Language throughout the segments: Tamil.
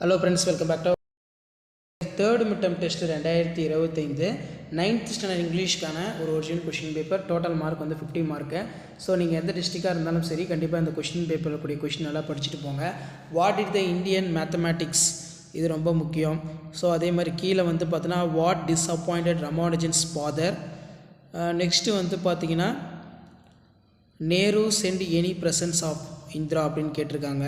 Hello friends, welcome back to third midterm test 2025 9th standard இங்கிலீஷ்க்கான ஒரு original question paper. Total mark வந்து 50 மார்க்கு. ஸோ நீங்கள் எந்த டிஸ்ட்ரிக்டாக இருந்தாலும் சரி, கண்டிப்பாக இந்த கொஷின் பேப்பரில் கூடிய கொஷின் நல்லா படிச்சுட்டு போங்க. What is the Indian mathematics, இது ரொம்ப முக்கியம். ஸோ அதே மாதிரி கீழே வந்து பார்த்தீங்கன்னா what disappointed Ramanujan's father. Next வந்து பார்த்தீங்கன்னா Nehru sent any presence of Indira அப்படின்னு கேட்டிருக்காங்க.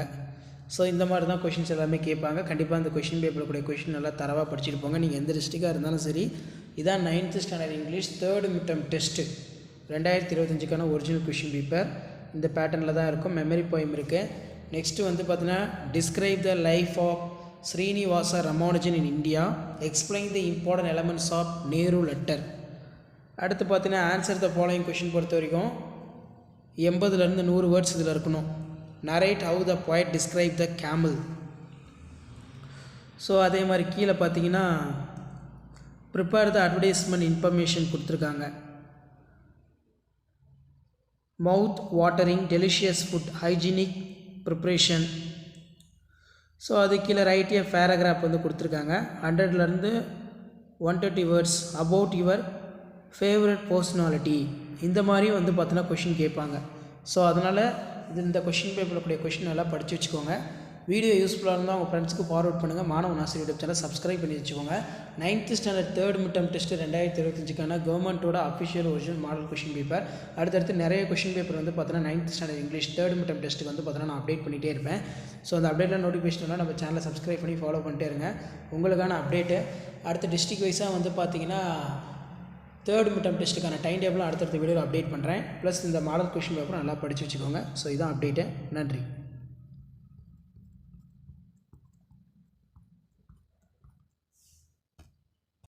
ஸோ இந்த மாதிரி தான் கொஷின்ஸ் எல்லாமே கேட்பாங்க. கண்டிப்பாக அந்த கொஷின் பேப்பரில் கூடிய கொஷின் நல்லா தரவாக படிச்சுட்டு போங்க. நீங்கள் எந்த டிஸ்ட்ரிக்டாக இருந்தாலும் சரி. இதான் 9th standard English third midterm test 2025க்கான ஒரிஜினல் கொஷின் பேப்பர். இந்த பேட்டர்னில் தான் இருக்கும். மெமரி போயம் இருக்குது. நெக்ஸ்ட்டு வந்து பார்த்தீங்கன்னா describe the life of Srinivasa Ramanujan in India, explain the important elements of Nehru letter. அடுத்து பார்த்தீங்கன்னா ஆன்சர் த ஃபாலோயிங் கொஷின் பொறுத்த வரைக்கும் 80லேருந்து 100 வேர்ட்ஸ் இதில் இருக்கணும். narrate how the poet describe the camel. So அதே மாதிரி கீழே பார்த்தீங்கன்னா ப்ரிப்பேர் த அட்வர்டைஸ்மெண்ட் இன்ஃபர்மேஷன் கொடுத்துருக்காங்க. மவுத் watering delicious food hygienic preparation. So அது கீழே ரைட் ஏ பேராகிராஃப் வந்து கொடுத்துருக்காங்க. 100லேருந்து 130 words about your favourite personality. இந்த மாதிரியும் வந்து பார்த்தீங்கன்னா கொஷின் கேட்பாங்க. ஸோ அதனால் இந்த கொஷின் பேப்பரில் கூடிய கொஷின் நல்லா படித்து வச்சுக்கோங்க. வீடியோ யூஸ்ஃபுல்லாக இருந்தால் உங்கள் ஃப்ரெண்ட்ஸ்க்கு ஃபார்வர்ட் பண்ணுங்கள். மாணவன் ஆசிரியர் யூடியூப் சேனல் சப்ஸ்கிரைப் பண்ணி வச்சுக்கோங்க. 9th standard third midterm test 2025க்கான கவர்மெண்ட்டோட official original model question paper. அடுத்தடுத்து நிறைய கொஷின் பேப்பர் வந்து பார்த்தீங்கன்னா 9th standard English third midterm டெஸ்ட்டுக்கு வந்து பார்த்தீங்கன்னா நான் அப்டேட் பண்ணிகிட்டே இருப்பேன். ஸோ அந்த அப்டேட்டில் நோட்டிஃபிகேஷன்லாம் நம்ம சேனலை சப்ஸ்கிரைப் பண்ணி ஃபாலோ பண்ணிட்டே இருங்க. உங்களுக்கான அப்டேட்டு அடுத்த டிஸ்ட்ரிக் வைஸாக வந்து பார்த்தீங்கன்னா தேர்ட் மிட்டம் டெஸ்ட்டுக்கான டைம் டேபிளும் அடுத்தடுத்த வீடியோவில் அப்டேட் பண்ணுறேன். ப்ளஸ் இந்த மாடல் கொஷின் பேப்பரும் நல்லா படித்து வச்சுக்கோங்க. ஸோ இதான் அப்டேட்டு. நன்றி.